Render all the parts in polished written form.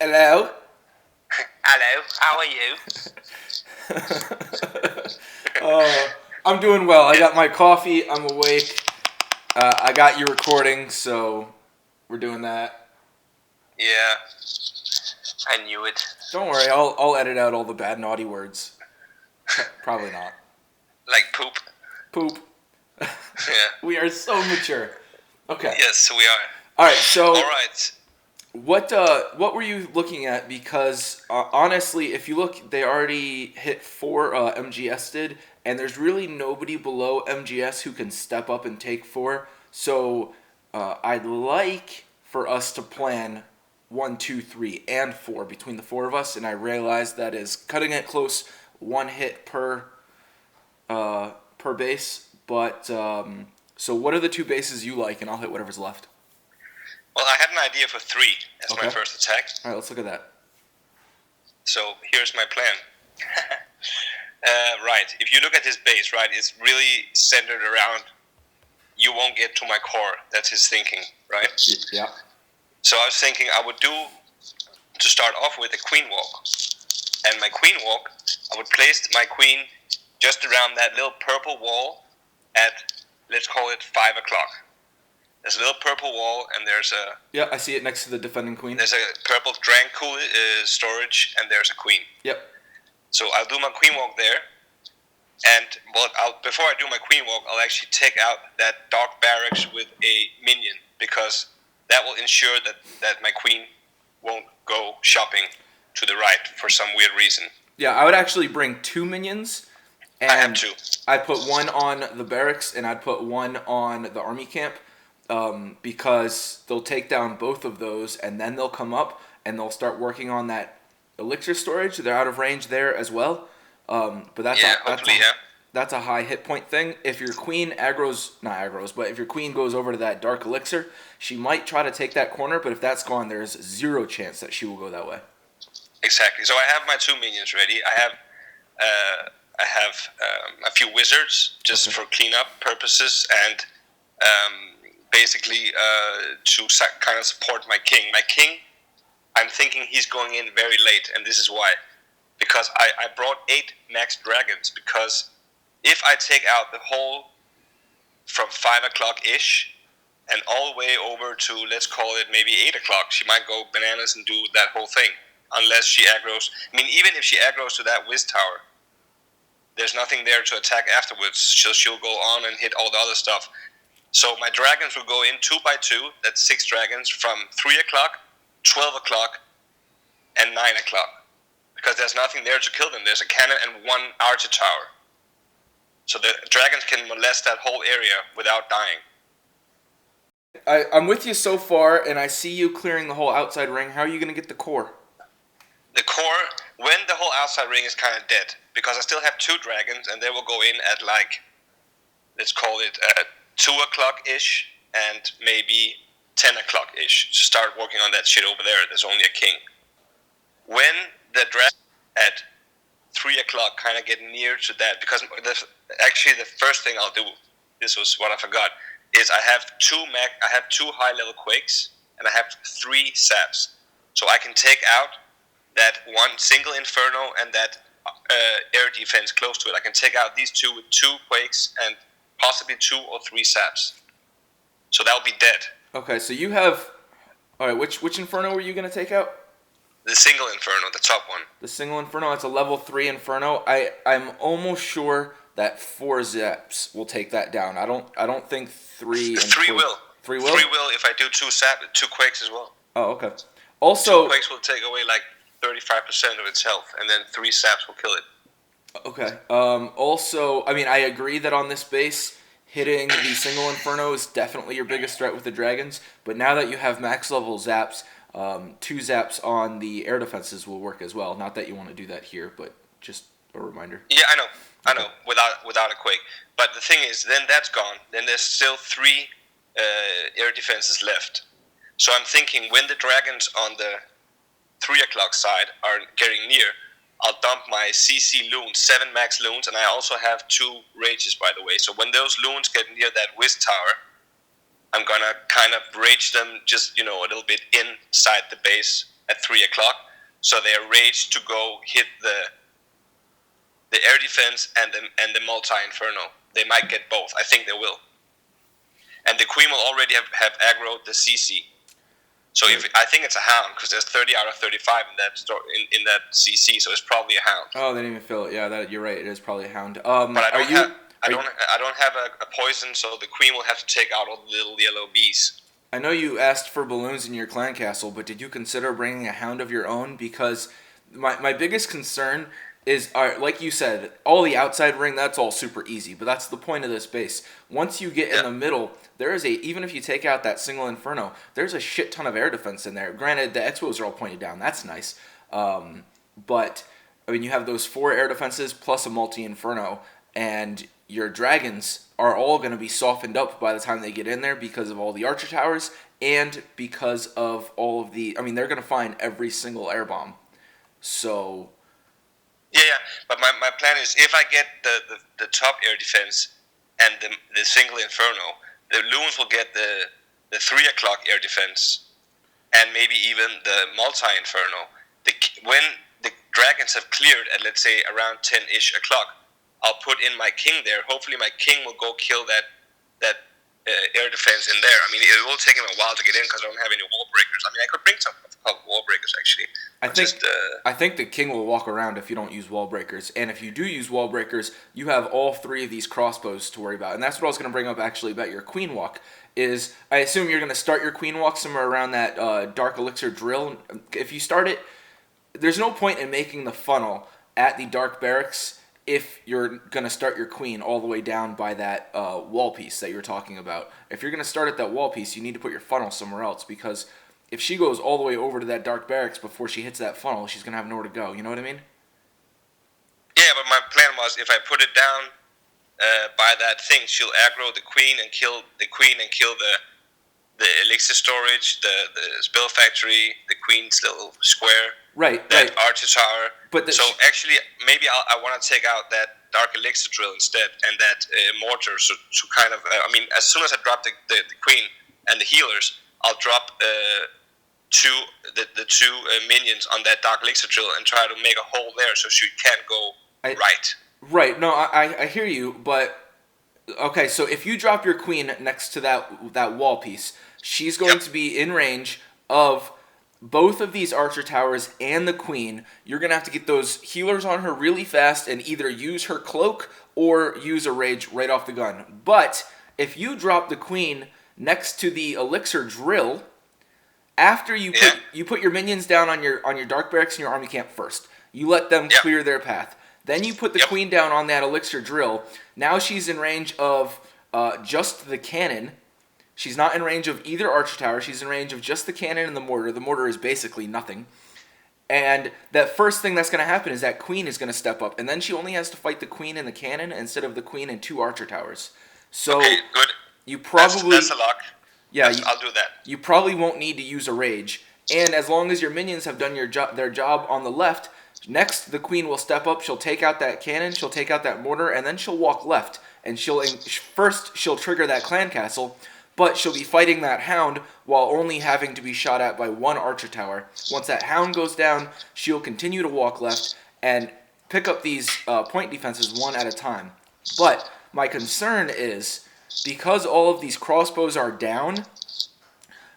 Hello? Hello, how are you? I'm doing well. I got my coffee. I'm awake. I got you recording, so we're doing that. Yeah, I knew it. Don't worry, I'll edit out all the bad naughty words. Probably not. Like poop. Poop. Yeah. We are so mature. Okay. Yes, we are. All right. So All right. what were you looking at? Because honestly, if you look, they already hit 4. MGS did, and there's really nobody below MGS who can step up and take 4. So I'd like for us to plan 1, 2, 3, and 4 between the 4 of us, and I realize that is cutting it close. 1 hit per base, but so what are the 2 bases you like, and I'll hit whatever's left. Well, I had an idea for 3 as Okay. my first attack. All right, let's look at that. So here's my plan. Right. If you look at his base, right, it's really centered around you won't get to my core. That's his thinking, right? Yeah. So I was thinking I would do, to start off with, a queen walk. And my queen walk, I would place my queen just around that little purple wall at, let's call it 5 o'clock. There's a little purple wall, and there's a I see it next to the defending queen. there's a purple Drancool storage, and there's a queen. Yep. So I'll do my queen walk there, and before I do my queen walk, I'll actually take out that dark barracks with a minion, because that will ensure that my queen won't go shopping to the right for some weird reason. Yeah, I would actually bring 2 minions. And I have 2. I'd put 1 on the barracks, and I'd put 1 on the army camp. Because they'll take down both of those, and then they'll come up and they'll start working on that elixir storage. They're out of range there as well. But that's a high hit point thing. If your queen but if your queen goes over to that dark elixir, she might try to take that corner. But if that's gone, there's 0 chance that she will go that way. Exactly. So I have my 2 minions ready. I have a few wizards just for cleanup purposes, and basically to kind of support my king. My king, I'm thinking he's going in very late, and this is why. Because I brought 8 max dragons, because if I take out the whole from 5 o'clock-ish and all the way over to, let's call it maybe 8 o'clock, she might go bananas and do that whole thing, unless she aggroes. I mean, even if she aggroes to that Wiz Tower, there's nothing there to attack afterwards, so she'll go on and hit all the other stuff. So my dragons will go in 2 by 2, that's 6 dragons, from 3 o'clock, 12 o'clock, and 9 o'clock. Because there's nothing there to kill them. There's a cannon and 1 archer tower. So the dragons can molest that whole area without dying. I'm with you so far, and I see you clearing the whole outside ring. How are you going to get the core? The core, when the whole outside ring is kind of dead, because I still have 2 dragons, and they will go in at let's call it 2 o'clock-ish, and maybe 10 o'clock-ish, to start working on that shit over there. There's only a king. When the dragon at 3 o'clock kind of get near to that, because actually the first thing I'll do, this was what I forgot, is I have 2 high-level quakes, and I have 3 saps. So I can take out that 1 single inferno and that air defense close to it. I can take out these 2 with 2 quakes and possibly 2 or 3 saps. So that'll be dead. Okay, so you have... Alright, which inferno were you going to take out? The single inferno, the top one. The single inferno, that's a level 3 inferno. I'm almost sure that 4 zaps will take that down. I don't think 3 and 3 will. 3 will? 3 will if I do 2 quakes as well. Oh, okay. Also... 2 quakes will take away 35% of its health, and then 3 saps will kill it. Okay. Also, I mean, I agree that on this base, hitting the single inferno is definitely your biggest threat with the dragons. But now that you have max level zaps, 2 zaps on the air defenses will work as well. Not that you want to do that here, but just a reminder. Yeah, I know. Without a quake. But the thing is, then that's gone. Then there's still 3 air defenses left. So I'm thinking when the dragons on the 3 o'clock side are getting near, I'll dump my CC loons, 7 max loons, and I also have 2 rages, by the way. So when those loons get near that Wiz Tower, I'm gonna kind of rage them just, a little bit inside the base, at 3 o'clock. So they are raged to go hit the air defense and the multi inferno. They might get both. I think they will. And the queen will already have aggroed the CC. So if I think it's a hound because there's 30 out of 35 in that in that CC, so it's probably a hound. Oh, they didn't even fill it. Yeah, that you're right. It is probably a hound. But I don't have a poison, so the queen will have to take out all the little yellow bees. I know you asked for balloons in your clan castle, but did you consider bringing a hound of your own? Because my biggest concern is, like you said, all the outside ring, that's all super easy, but that's the point of this base. Once you get in the middle, there is even if you take out that single inferno, there's a shit ton of air defense in there. Granted, the expos are all pointed down. That's nice. But, I mean, you have those 4 air defenses plus a multi-inferno, and your dragons are all going to be softened up by the time they get in there because of all the archer towers and because of all of the... I mean, they're going to find every single air bomb. So... Yeah. But my plan is if I get the top air defense and the single inferno, the loons will get the 3 o'clock air defense and maybe even the multi-inferno. When the dragons have cleared at, let's say, around 10-ish o'clock, I'll put in my king there. Hopefully my king will go kill that air defense in there. I mean, it will take him a while to get in because I don't have any wall breakers. I mean, I could bring some wall breakers, actually. I think the king will walk around if you don't use wall breakers. And if you do use wall breakers, you have all 3 of these crossbows to worry about. And that's what I was going to bring up, actually, about your queen walk. Is I assume you're going to start your queen walk somewhere around that dark elixir drill. If you start it, there's no point in making the funnel at the dark barracks if you're going to start your queen all the way down by that wall piece that you're talking about. If you're going to start at that wall piece, you need to put your funnel somewhere else, because if she goes all the way over to that dark barracks before she hits that funnel, she's going to have nowhere to go. You know what I mean? Yeah, but my plan was if I put it down by that thing, she'll aggro the queen and kill the elixir storage, the spell factory, the queen's little square. Right. Archer tower. So actually, maybe I want to take out that dark elixir drill instead, and that mortar. So to kind of, I mean, as soon as I drop the queen and the healers, I'll drop the two minions on that dark elixir drill and try to make a hole there so she can't go right. Right. No, I hear you, but okay. So if you drop your queen next to that wall piece, she's going to be in range of both of these archer towers and the queen. You're going to have to get those healers on her really fast and either use her cloak or use a rage right off the gun. But if you drop the queen next to the elixir drill, after you put your minions down on your dark barracks and your army camp first, you let them clear their path. Then you put the queen down on that elixir drill. Now she's in range of just the cannon. She's not in range of either archer tower. She's in range of just the cannon and the mortar. The mortar is basically nothing. And that first thing that's going to happen is that queen is going to step up. And then she only has to fight the queen and the cannon instead of the queen and 2 archer towers. So okay, good. You probably... That's a lock. Yeah, I'll do that. You probably won't need to use a rage. And as long as your minions have done their job on the left, next the queen will step up. She'll take out that cannon. She'll take out that mortar. And then she'll walk left. And she'll trigger that clan castle. But she'll be fighting that hound while only having to be shot at by 1 archer tower. Once that hound goes down, she'll continue to walk left and pick up these point defenses one at a time. But my concern is, because all of these crossbows are down,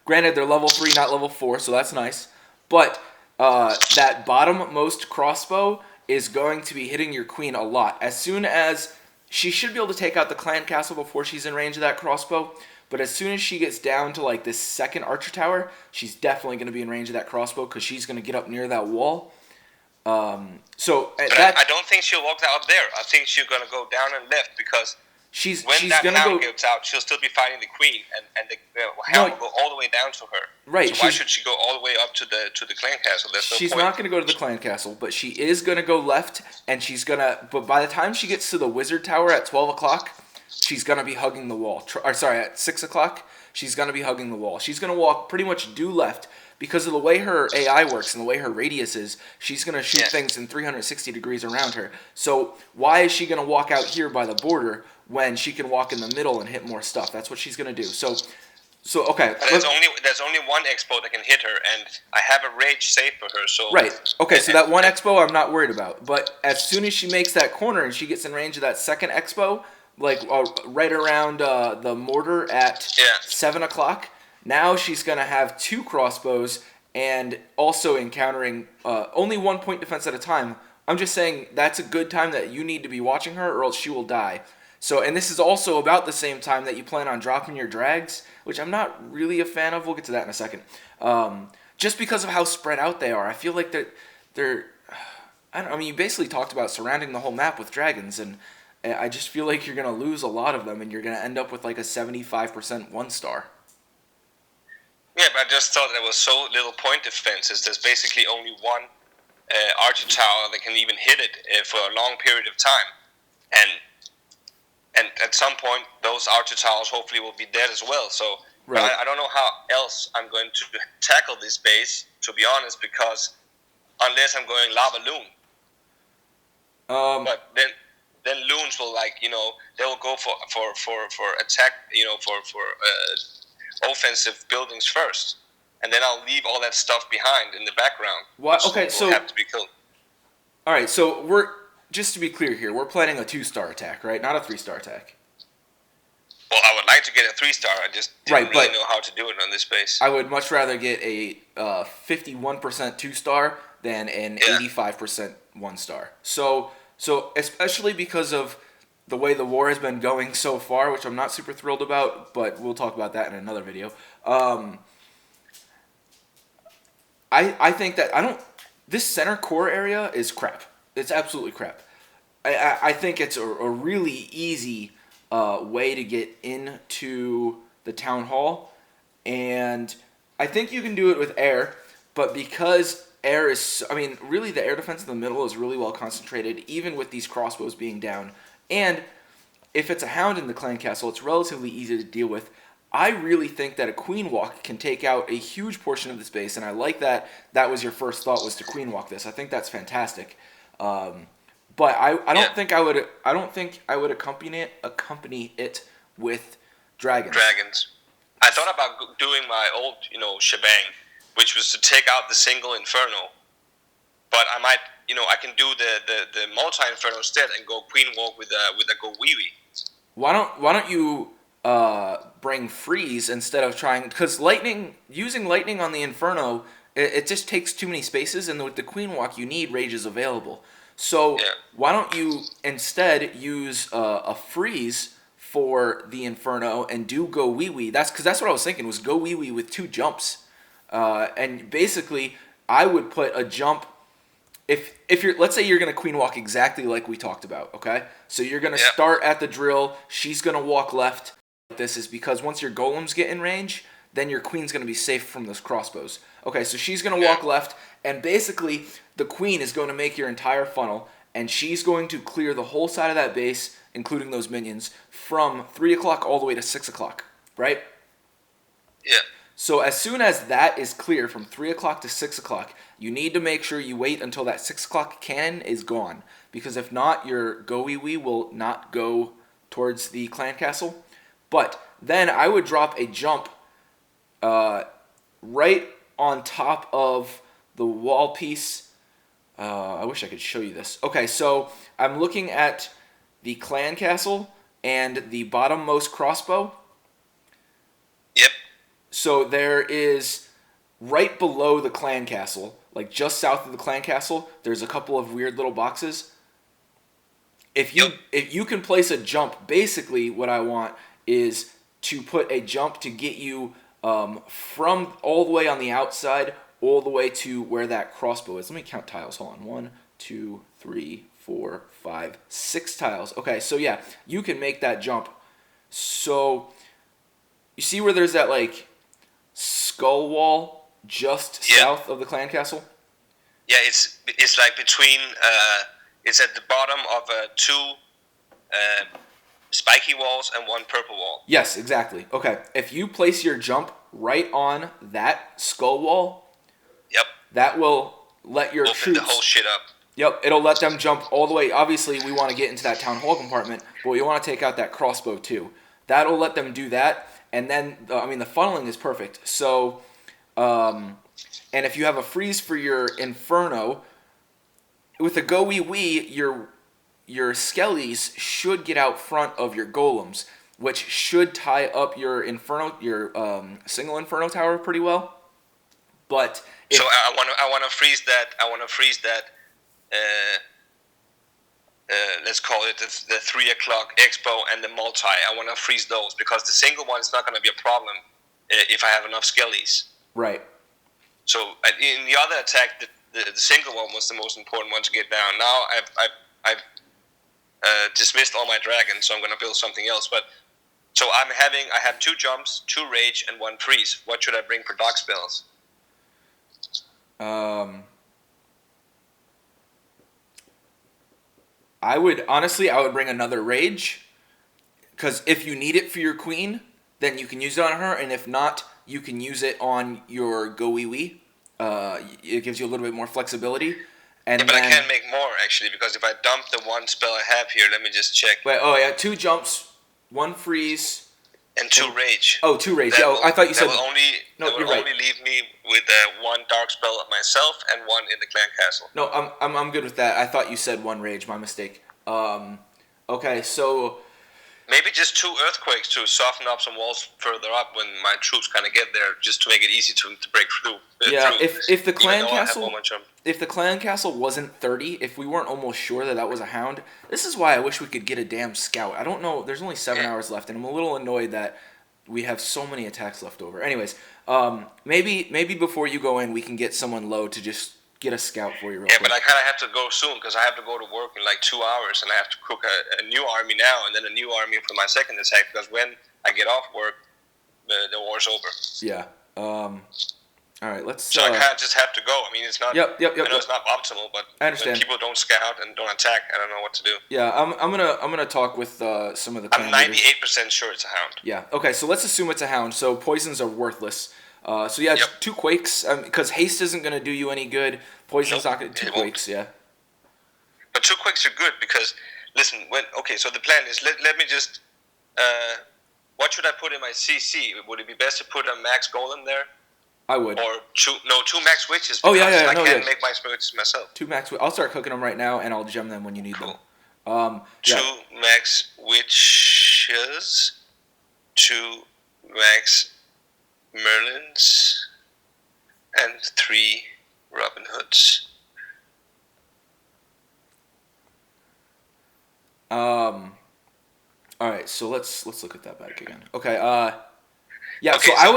granted they're level 3, not level 4, so that's nice, but that bottom-most crossbow is going to be hitting your queen a lot. As soon as... She should be able to take out the clan castle before she's in range of that crossbow, but as soon as she gets down to like this second archer tower, she's definitely going to be in range of that crossbow because she's going to get up near that wall. I don't think she'll walk out there. I think she's going to go down and left because when that hound gets out, she'll still be fighting the queen, and the hound will go all the way down to her. Right. So why should she go all the way up to the clan castle? She's not going to go to the clan castle, but she is going to go left, and she's going to... But by the time she gets to the wizard tower at 12 o'clock, she's going to be hugging the wall. At 6 o'clock, she's going to be hugging the wall. She's going to walk pretty much due left. Because of the way her AI works and the way her radius is, she's going to shoot things in 360 degrees around her. So why is she going to walk out here by the border when she can walk in the middle and hit more stuff? That's what she's going to do. So So okay, But there's only one expo that can hit her, and I have a rage saved for her. So right. Okay, so that one and expo I'm not worried about. But as soon as she makes that corner and she gets in range of that second expo, like right around the mortar at yeah, 7 o'clock, now she's gonna have two crossbows and also encountering only 1 point defense at a time. I'm just saying that's a good time that you need to be watching her, or else she will die. So, and this is also about the same time that you plan on dropping your drags, which I'm not really a fan of. We'll get to that in a second. Just because of how spread out they are, I feel like they're. I don't. I mean, you basically talked about surrounding the whole map with dragons, and I just feel like you're gonna lose a lot of them, and you're gonna end up with like a 75% 1 star. yeah. But I just thought there was so little point defenses. There's basically only one archer tower that can even hit it for a long period of time, and at some point those archer towers hopefully will be dead as well. So Right. I don't know how else I'm going to tackle this base, to be honest, because unless I'm going lava loon, but then loons will they will go for attack, for offensive buildings first, and then I'll leave all that stuff behind in the background. What? Which Okay, will so have to be killed. all right, so we're just to be clear here, we're planning a 2 star attack, right? Not a 3 star attack. Well, I would like to get a 3 star. I just didn't Right, really but know how to do it on this base. I would much rather get a 51% 2 star than an Yeah. 85% 1 star. So especially because of the way the war has been going so far, which I'm not super thrilled about, but we'll talk about that in another video. I think that I don't. This center core area is crap. It's absolutely crap. I think it's a really easy way to get into the town hall, and I think you can do it with air, but because air is, I mean, really the air defense in the middle is really well concentrated, even with these crossbows being down. And if it's a hound in the clan castle, it's relatively easy to deal with. I really think that a queen walk can take out a huge portion of the space, and I like that that was your first thought was to queen walk this. I think that's fantastic. But I don't Yeah. think I would accompany it with dragons. Dragons. I thought about doing my old, shebang, which was to take out the single inferno. But I might, I can do the multi inferno instead and go queen walk with a go wee wee. Why don't you bring freeze instead of trying, because using lightning on the inferno, it just takes too many spaces, and with the queen walk you need rages available. So Yeah. why don't you instead use a freeze for the inferno and do go wee wee? That's what I was thinking was go wee wee with 2 jumps, and basically I would put a jump. If you're, let's say you're gonna queen walk exactly like we talked about, okay? So you're gonna Yeah. start at the drill. She's gonna walk left. This is because once your golems get in range, then your queen's gonna be safe from those crossbows. Okay, so she's gonna walk left, and basically the queen is going to make your entire funnel, and she's going to clear the whole side of that base, including those minions, from 3 o'clock all the way to 6 o'clock, right? Yeah. So as soon as that is clear from 3 o'clock to 6 o'clock, you need to make sure you wait until that 6 o'clock cannon is gone, because if not, your go-wee-wee will not go towards the clan castle. But then I would drop a jump right on top of the wall piece. I wish I could show you this. Okay, so I'm looking at the clan castle and the bottommost crossbow. Yep. So there is right below the clan castle, like just south of the clan castle, there's a couple of weird little boxes. If you can place a jump, basically what I want is to put a jump to get you from all the way on the outside all the way to where that crossbow is. Let me count tiles. Hold on. 1, 2, 3, 4, 5, 6 tiles. Okay, so yeah, you can make that jump. So you see where there's that like skull wall just south of the clan castle? Yeah, it's like between. It's at the bottom of 2 spiky walls and 1 purple wall. Yes, exactly. Okay, if you place your jump right on that skull wall, Yep. that will let your Open troops. the whole shit up. Yep, it'll let them jump all the way. Obviously, we want to get into that town hall compartment, but we want to take out that crossbow too. That'll let them do that, and then the funneling is perfect. So, and if you have a freeze for your Inferno, with a Go Wee Wee, your Skellies should get out front of your Golems, which should tie up your Inferno, your single Inferno tower pretty well. But so I want to freeze that. I want to freeze that. Uh, let's call it the 3 o'clock Expo and the multi. I want to freeze those because the single one is not going to be a problem if I have enough Skellies. Right. So in the other attack, the single one was the most important one to get down. Now I've dismissed all my dragons, so I'm going to build something else. But so I have 2 jumps, 2 rage, and 1 freeze. What should I bring for dark spells? I would bring another rage, because if you need it for your queen, then you can use it on her, and if not, you can use it on your Go Wee Wee. It gives you a little bit more flexibility. And yeah, but I can't make more actually, because if I dump the 1 spell I have here, let me just check. Wait, 2 jumps, 1 freeze. And 2 rage. Oh, 2 rage. Yeah, I thought you said... That will only leave me with 1 dark spell of myself and 1 in the clan castle. No, I'm good with that. I thought you said 1 rage. My mistake. Okay, so... Maybe just 2 earthquakes to soften up some walls further up when my troops kind of get there, just to make it easy to break through. Yeah, if the clan castle wasn't 30, if we weren't almost sure that was a hound, this is why I wish we could get a damn scout. I don't know. There's only 7 hours left, and I'm a little annoyed that we have so many attacks left over. Anyways, maybe before you go in, we can get someone low to just get a scout for you real quick. But I kind of have to go soon because I have to go to work in like 2 hours, and I have to cook a new army now and then a new army for my second attack, because when I get off work, the war's over. Yeah. All right, let's... So I kind of just have to go. I mean, it's not... Yep. I know it's not optimal, but I understand. When people don't scout and don't attack, I don't know what to do. Yeah, I'm gonna talk with some of the clan I'm 98% sure it's a hound. Yeah. Okay, so let's assume it's a hound. So poisons are worthless. So yeah, Yep. 2 quakes, because haste isn't gonna do you any good. Poison's not gonna... 2 quakes, yeah. But 2 quakes are good because, listen, so the plan is, let me just... what should I put in my CC? Would it be best to put a max golem there? I would. Or 2 max witches. Oh, yeah. I can't make my witches myself. 2 max... I'll start cooking them right now, and I'll gem them when you need them. 2 max witches. 2 max Merlins. And 3 Robin Hoods. All right, so let's look at that back again. Okay, yeah, Okay, so I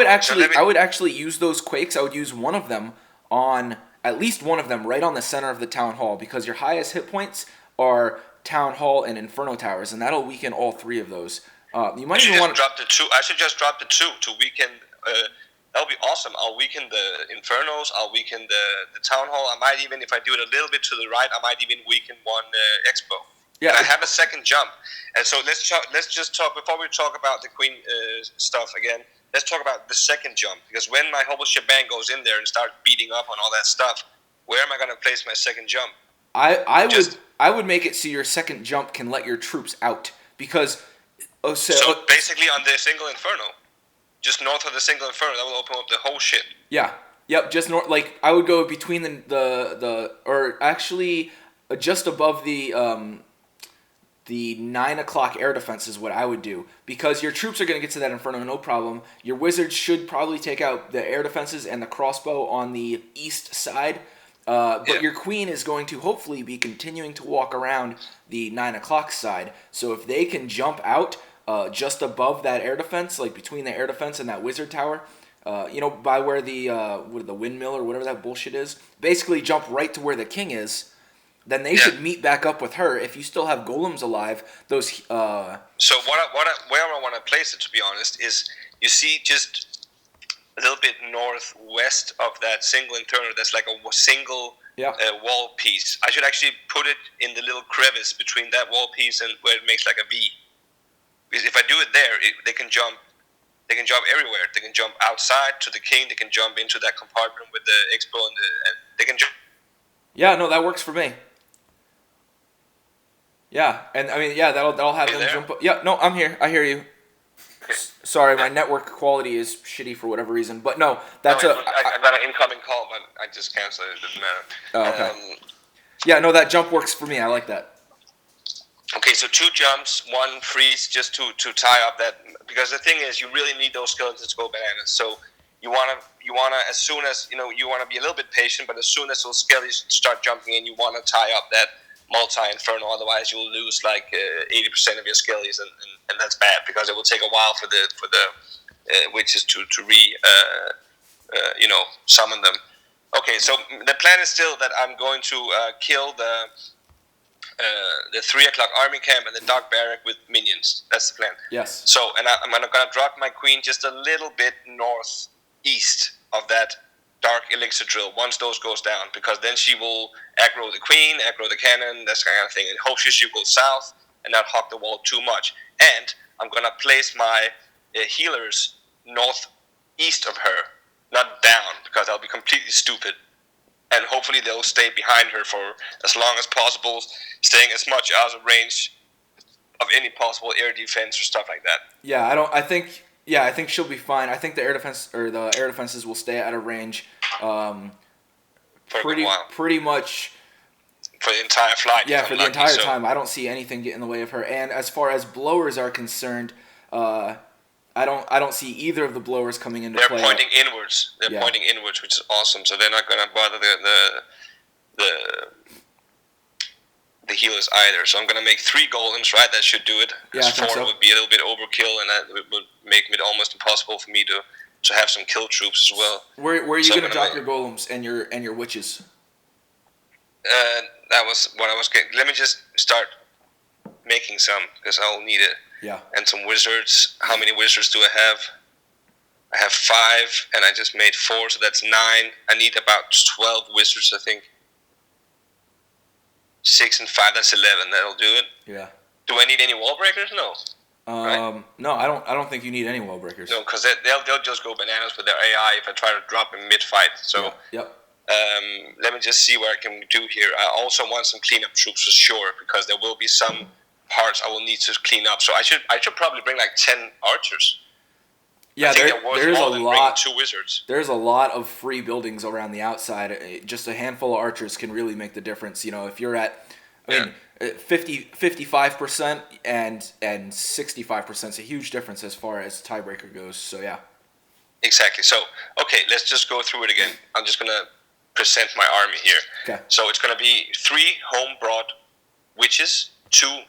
would actually use those quakes. I would use one of them on, at least one of them, right on the center of the town hall, because your highest hit points are town hall and inferno towers, and that'll weaken all 3 of those. You might even want to drop the 2. I should just drop the 2 to weaken. That'll be awesome. I'll weaken the infernos. I'll weaken the town hall. I might even, if I do it a little bit to the right, I might even weaken 1 expo. Yeah, and I have a second jump. And so let's just talk before we talk about the queen stuff again. Let's talk about the second jump, because when my whole shebang goes in there and starts beating up on all that stuff, where am I going to place my second jump? I would make it so your second jump can let your troops out, because so basically on the single inferno, just north of the single inferno, that will open up the whole shit. Yeah. Yep. Just north. Like I would go between the or actually just above the 9 o'clock air defense is what I would do, because your troops are going to get to that inferno no problem. Your wizards should probably take out the air defenses and the crossbow on the east side, but your queen is going to hopefully be continuing to walk around the 9 o'clock side. So if they can jump out just above that air defense, like between the air defense and that wizard tower, by where the windmill or whatever that bullshit is, basically jump right to where the king is. Then they should meet back up with her. If you still have golems alive, those... So where I want to place it, to be honest, is, you see just a little bit northwest of that single inferno, there's like a single wall piece. I should actually put it in the little crevice between that wall piece and where it makes like a V. Because if I do it there, they can jump. They can jump everywhere. They can jump outside to the king. They can jump into that compartment with the expo, and they can jump. Yeah, no, that works for me. Yeah, and I mean, that'll have them jump up. Yeah, no, I'm here. I hear you. Sorry, my network quality is shitty for whatever reason. But no, that's no, I got an incoming call, but I just canceled it. It didn't oh, okay. matter. Yeah, no, that jump works for me. I like that. Okay, so 2 jumps, 1 freeze, just to tie up that, because the thing is, you really need those skeletons to go bananas. So you wanna as soon as you wanna be a little bit patient, but as soon as those skeletons start jumping in, you wanna tie up that multi-inferno. Otherwise, you'll lose like 80% of your skellies, and that's bad because it will take a while for the witches to summon them. Okay, so the plan is still that I'm going to kill the 3 o'clock army camp and the dark barrack with minions. That's the plan. Yes. So, and I'm gonna drop my queen just a little bit northeast of that dark elixir drill once those goes down, because then she will aggro the queen, aggro the cannon, that kind of thing, and hopefully she will go south and not hog the wall too much. And I'm gonna place my healers northeast of her, not down, because that'll be completely stupid. And hopefully they'll stay behind her for as long as possible, staying as much out of range of any possible air defense or stuff like that. Yeah, I think she'll be fine. I think the air defenses will stay out of range. Pretty much for the entire flight. Yeah, for the entire time. I don't see anything get in the way of her. And as far as blowers are concerned, I don't see either of the blowers coming into play. They're pointing inwards. They're pointing inwards, which is awesome. So they're not going to bother the healers either. So I'm going to make 3 golems, right? That should do it. Yeah, 4 would be a little bit overkill, and that would make it almost impossible for me to have some kill troops as well. Where are you going to drop your golems and your witches? That was what I was getting. Let me just start making some, because I'll need it. Yeah. And some wizards. How many wizards do I have? I have 5, and I just made 4, so that's 9. I need about 12 wizards, I think. 6 and 5, that's 11. That'll do it. Yeah. Do I need any wall breakers? No. Right? No, I don't think you need any wall breakers. No, because they'll just go bananas with their AI if I try to drop them mid-fight. So. Yep. Let me just see what I can do here. I also want some cleanup troops for sure, because there will be some parts I will need to clean up. So I should probably bring like 10 archers. Yeah, there's a lot. 2 wizards. There's a lot of free buildings around the outside. Just a handful of archers can really make the difference. If you're at, 55% and 65% is a huge difference as far as tiebreaker goes. So yeah. Exactly. So okay, let's just go through it again. I'm just gonna present my army here. Okay. So it's gonna be 3 home brought witches, 2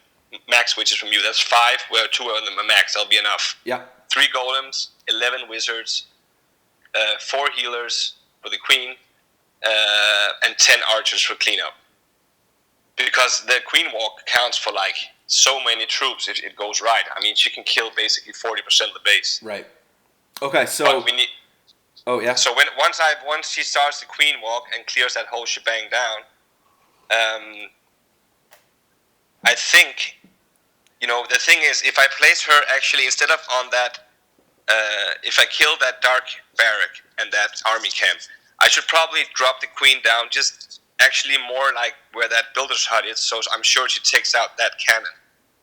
max witches from you. That's 5. Where 2 of them are max. That'll be enough. Yeah. 3 golems, 11 wizards, 4 healers for the queen, and 10 archers for cleanup. Because the queen walk counts for like so many troops if it goes right. I mean, she can kill basically 40% of the base. Right. Okay, so. Oh yeah. So once she starts the queen walk and clears that whole shebang down, I think. The thing is, if I place her actually instead of on that, if I kill that dark barrack and that army camp, I should probably drop the queen down just actually more like where that builder's hut is. So I'm sure she takes out that cannon.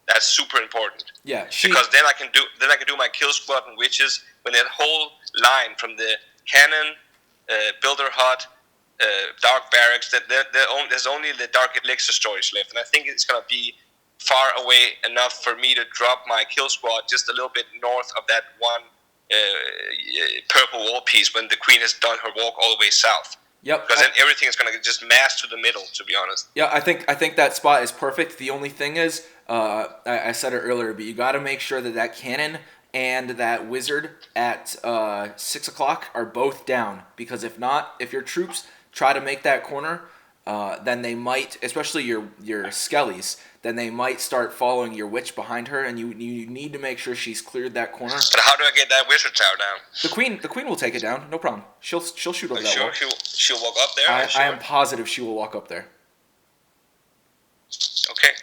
That's super important. Yeah. Because then I can do my kill squad and witches when that whole line from the cannon, builder hut, dark barracks. There's only the dark elixir storage left, and I think it's gonna be far away enough for me to drop my kill squad just a little bit north of that one purple wall piece when the queen has done her walk all the way south. Yep. Because then everything is going to just mass to the middle, to be honest. Yeah, I think that spot is perfect. The only thing is, I said it earlier, but you got to make sure that cannon and that wizard at 6 o'clock are both down. Because if not, if your troops try to make that corner, then they might, especially your skellies, then they might start following your witch behind her, and you need to make sure she's cleared that corner. But how do I get that wizard tower down? The queen will take it down, no problem. She'll shoot over that wall. She'll walk up there? I am positive she will walk up there. Okay.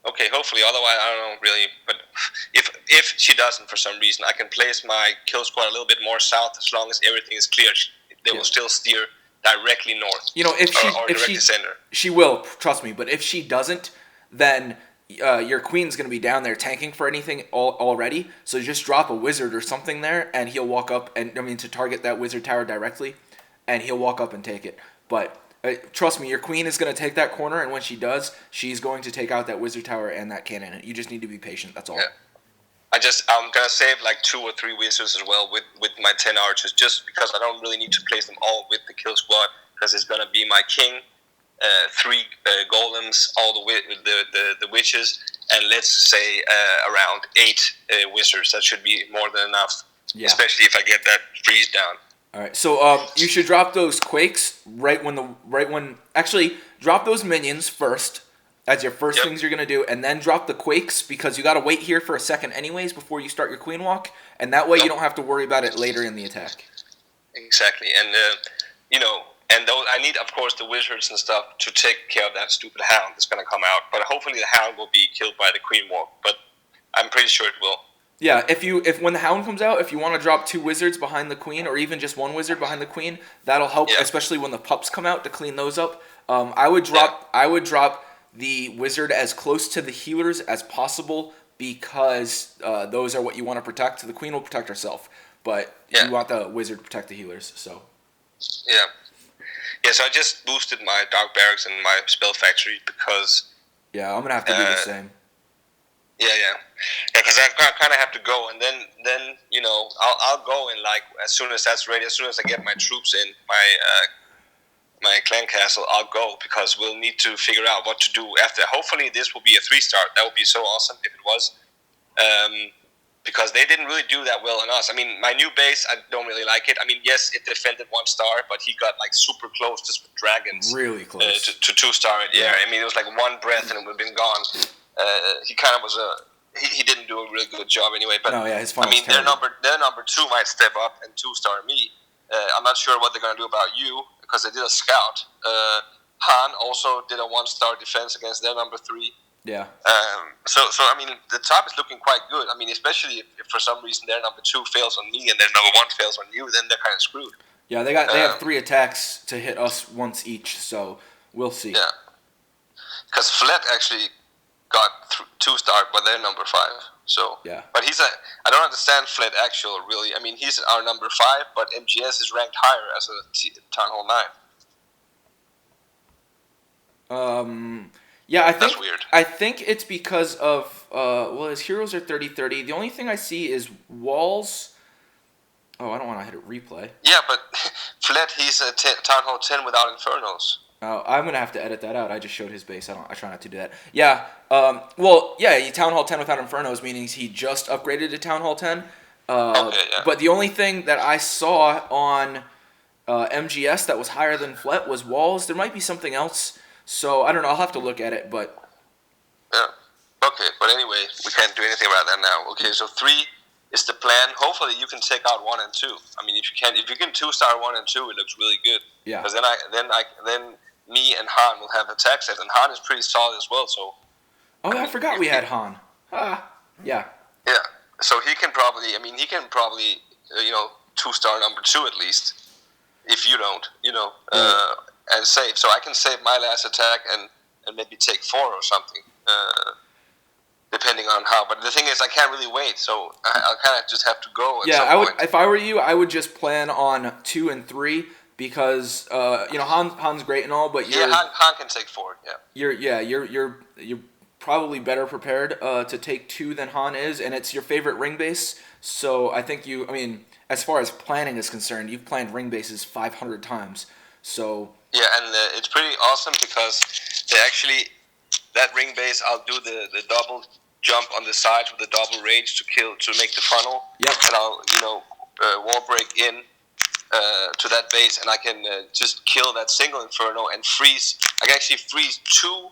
Okay, hopefully. Otherwise, I don't know really. But if she doesn't for some reason, I can place my kill squad a little bit more south as long as everything is cleared. They will still steer directly north. If she center. She will, trust me. But if she doesn't, then your queen's going to be down there tanking for anything already. So just drop a wizard or something there, and he'll walk up to target that wizard tower directly, and he'll walk up and take it. But trust me, your queen is going to take that corner, and when she does, she's going to take out that wizard tower and that cannon. You just need to be patient. That's all. Yeah. I'm gonna save like 2 or 3 wizards as well with my 10 archers, just because I don't really need to place them all with the kill squad, because it's gonna be my king, 3 golems, all the witches, and let's say around 8 wizards. That should be more than enough, especially if I get that freeze down. All right, so you should drop those quakes actually drop those minions first. As your first things you're going to do, and then drop the quakes, because you got to wait here for a second anyways before you start your queen walk, and that way you don't have to worry about it later in the attack. Exactly, and and those, I need, of course, the wizards and stuff to take care of that stupid hound that's going to come out, but hopefully the hound will be killed by the queen walk, but I'm pretty sure it will. Yeah, if when the hound comes out, if you want to drop 2 wizards behind the queen, or even just 1 wizard behind the queen, that'll help, especially when the pups come out, to clean those up. I would drop the wizard as close to the healers as possible, because those are what you want to protect. The queen will protect herself, but you want the wizard to protect the healers. So so I just boosted my dark barracks and my spell factory, because I'm gonna have to do the same. Because I kind of have to go, and then I'll go in like as soon as that's ready, as soon as I get my troops in my clan castle, I'll go, because we'll need to figure out what to do after. Hopefully this will be a 3-star. That would be so awesome if it was, because they didn't really do that well on us. I mean, my new base, I don't really like it. I mean, yes, it defended 1-star, but he got like super close just with dragons. Really close. To 2-star it, I mean, it was like one breath and it would have been gone. He kind of was he didn't do a really good job anyway. But his final was their number 2 might step up and 2-star me. I'm not sure what they're going to do about you, because they did a scout. Han also did a 1-star defense against their number 3. Yeah. So I mean, the top is looking quite good. I mean, especially if for some reason their number 2 fails on me and their number 1 fails on you, then they're kind of screwed. Yeah, they have 3 attacks to hit us once each, so we'll see. Yeah. Because Flett actually got 2-star by their number 5. So but I don't understand Flett actual really. I mean, he's our number 5, but MGS is ranked higher as a Town Hall 9. I think that's weird. I think it's because of his heroes are 30-30. The only thing I see is walls. Oh, I don't want to hit a replay. Yeah, but Flett, he's a Town Hall 10 without Infernos. Oh, I'm gonna have to edit that out. I just showed his base. I try not to do that. Yeah. Town Hall 10 without Infernos, meaning he just upgraded to Town Hall 10. But the only thing that I saw on MGS that was higher than Flett was walls. There might be something else. So I don't know. I'll have to look at it. But okay. But anyway, we can't do anything about that now. Okay. So 3 is the plan. Hopefully you can take out 1 and 2. I mean, if you can 2-star 1 and 2, it looks really good. Yeah. Because then me and Han will have attack set, and Han is pretty solid as well. So. I forgot we had Han. Yeah. Yeah. So he can probably 2-star number 2 at least, if you don't, and save. So I can save my last attack and maybe take 4 or something, depending on how. But the thing is, I can't really wait, so I'll kind of just have to go. If I were you, I would just plan on 2 and 3, because Han's great and all, but Han can take 4. Yeah. You're probably better prepared to take 2 than Han is, and it's your favorite ring base. So I think as far as planning is concerned, you've planned ring bases 500 times. So yeah, and it's pretty awesome, because they actually, that ring base, I'll do the double jump on the sides with the double rage to make the funnel. Yep. And I'll wall break in to that base, and I can just kill that single Inferno and freeze. I can actually freeze 2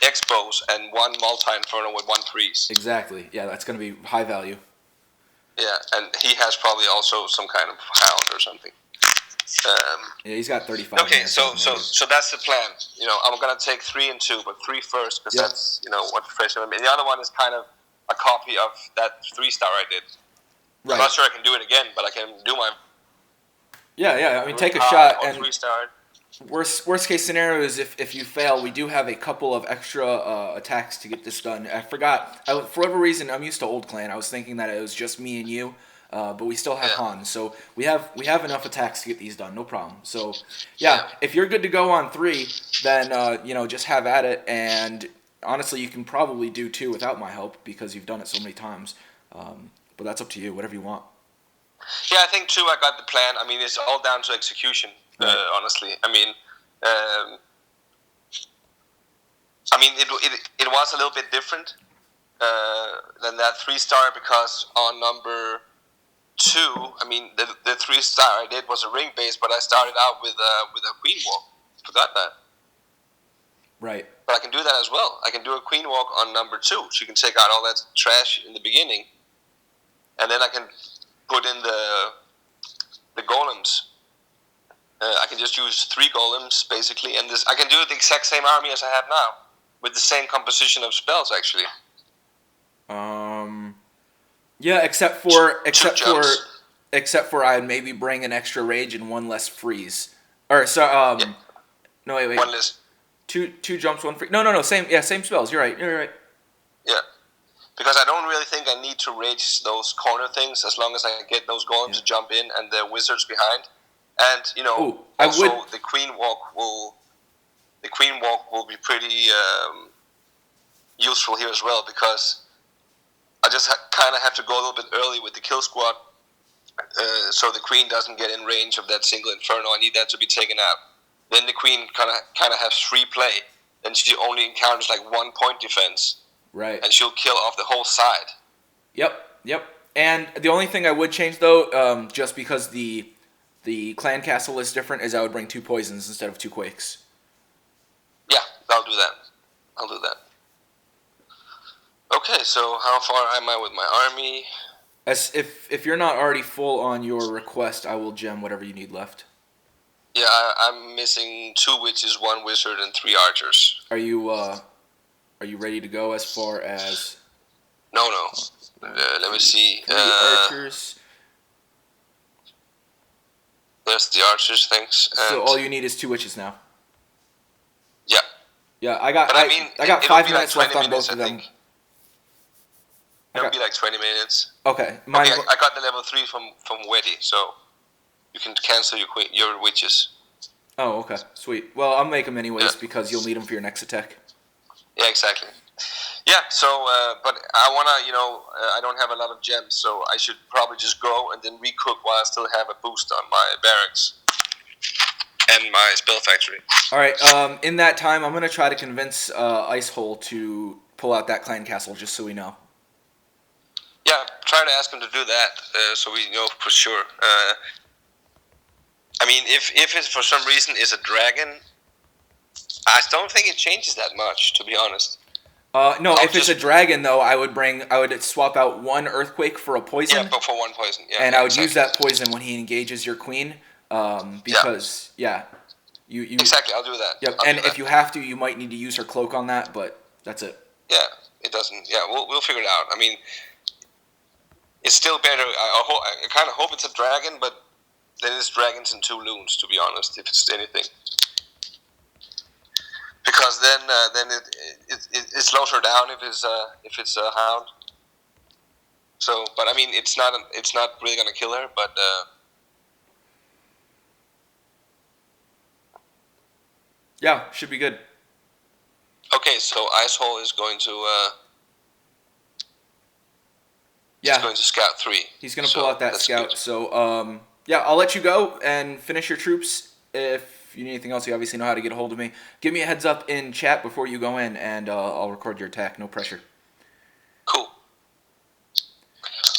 Expos and 1 multi-Inferno with 1 freeze. Exactly. Yeah, that's going to be high value. Yeah, and he has probably also some kind of hound or something. He's got 35. Okay, so that's the plan. I'm gonna take 3 and 2, but 3 first, because that's what fresh. I mean, the other one is kind of a copy of that 3-star I did. Right. I'm not sure I can do it again, but I can do my. Yeah. I mean, take a shot or and 3-star. Worst case scenario is if you fail, we do have a couple of extra attacks to get this done. I forgot. For whatever reason, I'm used to old clan. I was thinking that it was just me and you, but we still have Yeah. Han, so we have enough attacks to get these done. No problem. So Yeah. yeah, if you're good to go on 3, then just have at it. And honestly, you can probably do 2 without my help because you've done it so many times. But that's up to you. Whatever you want. Yeah, I think too. I got the plan. I mean, it's all down to execution. Right. Honestly, um, it was a little bit different than that 3-star because on number 2, I mean, the 3-star I did was a ring base, but I started out with a queen walk. Forgot that. Right. But I can do that as well. I can do a queen walk on number 2. She can take out all that trash in the beginning, and then I can put in the golems. I can just use 3 golems basically, and I can do the exact same army as I have now with the same composition of spells actually. Yeah, except for I'd maybe bring an extra rage and 1 less freeze. Or so Yeah. no wait. One less. Two jumps, 1 free. No, same spells. You're right. Yeah. Because I don't really think I need to rage those corner things as long as I get those golems to jump in and the wizards behind. And the queen walk will be pretty useful here as well because I just kind of have to go a little bit early with the kill squad, so the queen doesn't get in range of that single inferno. I need that to be taken out. Then the queen kind of has free play. Then she only encounters like 1 point defense. Right. And she'll kill off the whole side. Yep. And the only thing I would change though, just because the clan castle is different, is I would bring 2 poisons instead of 2 quakes. Yeah, I'll do that. Okay, so how far am I with my army? As if you're not already full on your request, I will gem whatever you need left. Yeah, I'm missing 2 witches, 1 wizard, and 3 archers. Are you ready to go as far as? No. Let me see. 3 archers. There's the archers, thanks. So all you need is 2 witches now. Yeah. Yeah, I got 5 minutes left on both of them. It'll be like 20 minutes. Okay. I got the level 3 from Weddy, so you can cancel your witches. Oh, okay. Sweet. Well, I'll make them anyways because you'll need them for your next attack. Yeah, exactly. Yeah, so, but I want to, I don't have a lot of gems, so I should probably just go and then recook while I still have a boost on my barracks and my spell factory. All right, in that time, I'm going to try to convince Icehole to pull out that clan castle, just so we know. Yeah, try to ask him to do that, so we know for sure. I mean, if it for some reason is a dragon, I don't think it changes that much, to be honest. No, if it's a dragon, though, I would swap out 1 earthquake for a poison. Yeah, but for 1 poison. Yeah, and I would use that poison when he engages your queen, because you exactly. I'll do that. Yep, and if you have to, you might need to use her cloak on that, but that's it. Yeah, it doesn't. Yeah, we'll figure it out. I mean, it's still better. I kind of hope it's a dragon, but then it's dragons and 2 loons, to be honest, if it's anything. Because then it slows her down if it's a hound. So, but I mean, it's not really gonna kill her, but yeah, should be good. Okay, so Icehole is going to he's going to scout 3. He's going to pull out that scout. Good. So yeah, I'll let you go and finish your troops. If you need anything else, you obviously know how to get a hold of me. Give me a heads up in chat before you go in, and I'll record your attack. No pressure. Cool.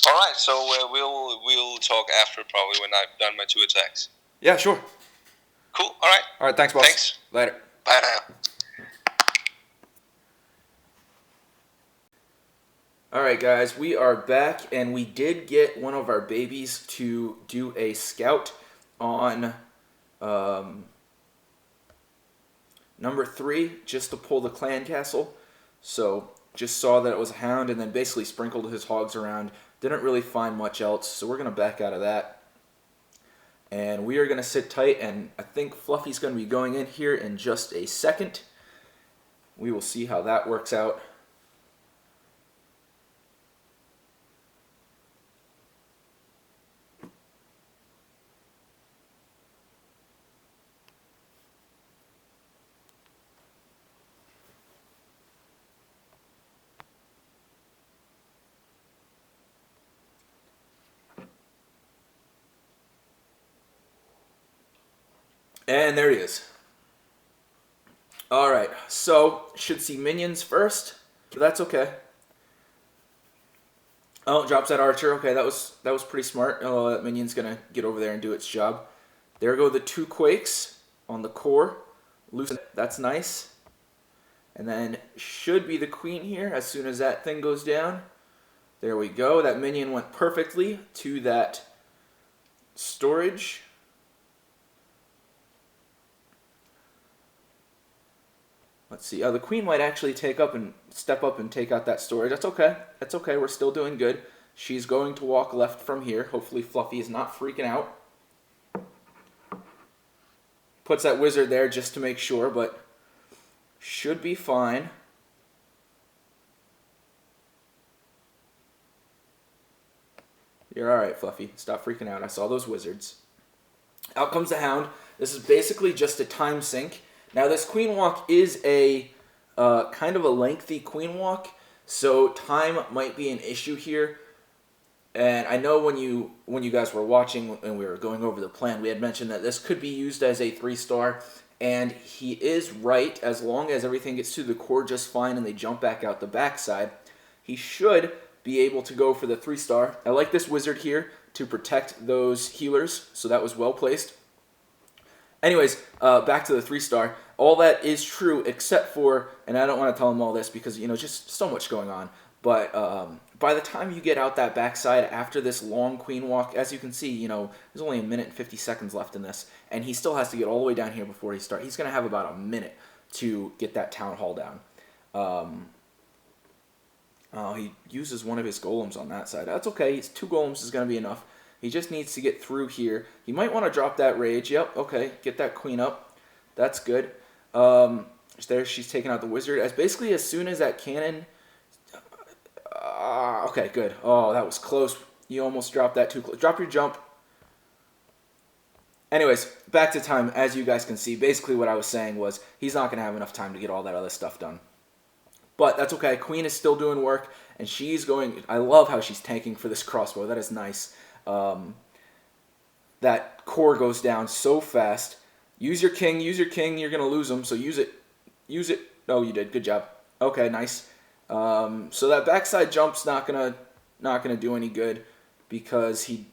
All right, so we'll talk after, probably when I've done my 2 attacks. Yeah, sure. Cool. All right. All right. Thanks, boss. Thanks. Later. Bye now. All right, guys, we are back, and we did get one of our babies to do a scout on number 3, just to pull the clan castle. So just saw that it was a hound, and then basically sprinkled his hogs around. Didn't really find much else, so we're going to back out of that. And we are going to sit tight, and I think Fluffy's going to be going in here in just a second. We will see how that works out. And there he is. Alright, so should see minions first. That's okay. Oh, drops that archer. Okay, that was pretty smart. Oh, that minion's gonna get over there and do its job. There go the 2 quakes on the core. Loosen. That's nice. And then should be the queen here as soon as that thing goes down. There we go. That minion went perfectly to that storage. Let's see. The queen might actually step up and take out that storage. That's okay. That's okay. We're still doing good. She's going to walk left from here. Hopefully Fluffy is not freaking out. Puts that wizard there just to make sure, but should be fine. You're alright, Fluffy. Stop freaking out. I saw those wizards. Out comes the Hound. This is basically just a time sink. Now, this queen walk is a kind of a lengthy queen walk, so time might be an issue here. And I know when you guys were watching and we were going over the plan, we had mentioned that this could be used as a 3-star, and he is right. As long as everything gets to the core just fine and they jump back out the backside, he should be able to go for the 3-star. I like this wizard here to protect those healers, so that was well placed. Anyways, back to the 3-star. All that is true except for, and I don't want to tell him all this because, just so much going on. But by the time you get out that backside after this long queen walk, as you can see, there's only 1 minute and 50 seconds left in this. And he still has to get all the way down here before he starts. He's going to have about a minute to get that town hall down. He uses one of his golems on that side. That's okay. 2 golems is going to be enough. He just needs to get through here. He might want to drop that rage. Yep, okay. Get that queen up. That's good. There, she's taking out the wizard. As soon as that cannon... okay, good. Oh, that was close. You almost dropped that too close. Drop your jump. Anyways, back to time. As you guys can see, basically what I was saying was he's not going to have enough time to get all that other stuff done. But that's okay. Queen is still doing work, and she's going... I love how she's tanking for this crossbow. That is nice. That core goes down so fast. Use your king. Use your king. You're going to lose him, so use it. Use it. Oh, you did. Good job. Okay, nice. So that backside jump's not gonna do any good because he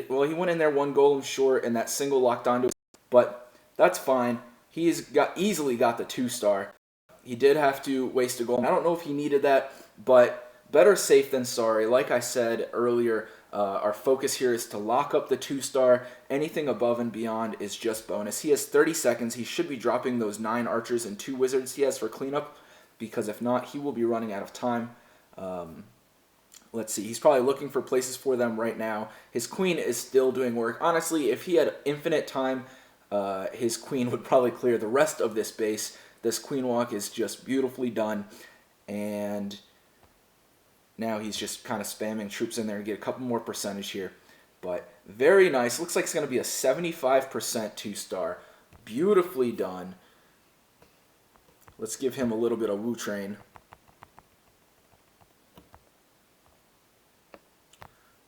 went in there 1 golem short and that single locked onto it, but that's fine. He's easily got the 2-star. He did have to waste a golem. I don't know if he needed that, but better safe than sorry. Like I said earlier, our focus here is to lock up the 2-star. Anything above and beyond is just bonus. He has 30 seconds. He should be dropping those 9 archers and 2 wizards he has for cleanup, because if not, he will be running out of time. Let's see. He's probably looking for places for them right now. His queen is still doing work. Honestly, if he had infinite time, his queen would probably clear the rest of this base. This queen walk is just beautifully done. And now he's just kind of spamming troops in there to get a couple more percentage here. But very nice. Looks like it's going to be a 75% 2-star. Beautifully done. Let's give him a little bit of Wu Train.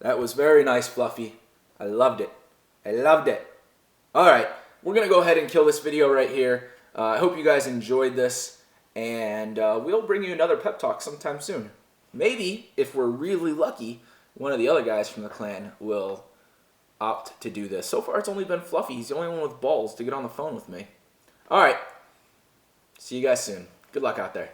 That was very nice, Fluffy. I loved it. I loved it. Alright, we're going to go ahead and kill this video right here. I hope you guys enjoyed this, and we'll bring you another pep talk sometime soon. Maybe, if we're really lucky, one of the other guys from the clan will opt to do this. So far, it's only been Fluffy. He's the only one with balls to get on the phone with me. Alright. See you guys soon. Good luck out there.